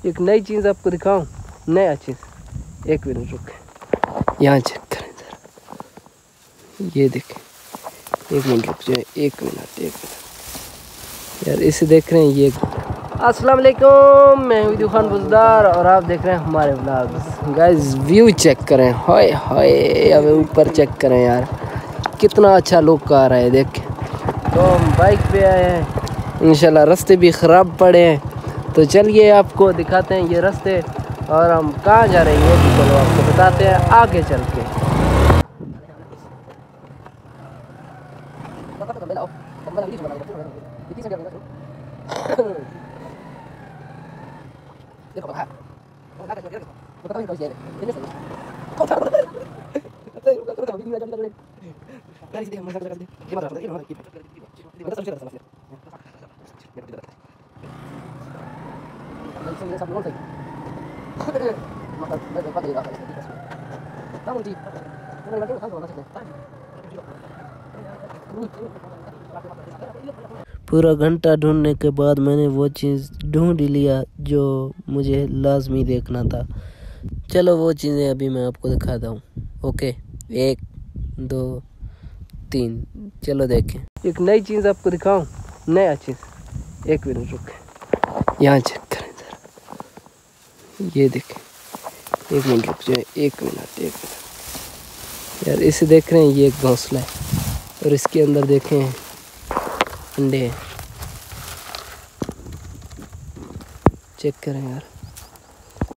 एक नई चीज़ आपको दिखाऊं, नया चीज़। एक मिनट रुके, यहाँ चेक करें जरा, ये देखें। एक मिनट रुक जाए, एक मिनट यार, इसे देख रहे हैं ये। अस्सलाम वालेकुम, मैं हूं खान बुजदार और आप देख रहे हैं हमारे व्लॉग्स। गाइस व्यू चेक करें, हाय हाय, अब ऊपर चेक करें यार, कितना अच्छा लुक आ रहा है। देखें, तो हम बाइक पे आए हैं, इंशाल्लाह रास्ते भी ख़राब पड़े हैं, तो चलिए आपको दिखाते हैं ये रास्ते और हम कहाँ जा रहे हैं ये भी चलो आपको बताते हैं आगे चल के। पूरा घंटा ढूंढने के बाद मैंने वो चीज़ ढूंढ लिया जो मुझे लाजमी देखना था। चलो वो चीज़ें अभी मैं आपको दिखाता हूँ। ओके, 1 2 3, चलो देखें। एक नई चीज़ आपको दिखाऊं, नया चीज़। एक मिनट रुके, यहाँ चेक करें जरा, ये देखें। एक मिनट रुक जाए, एक मिनट यार, इसे देख रहे हैं ये एक घोंसला है और इसके अंदर देखें अंडे हैं। चेक करें यार।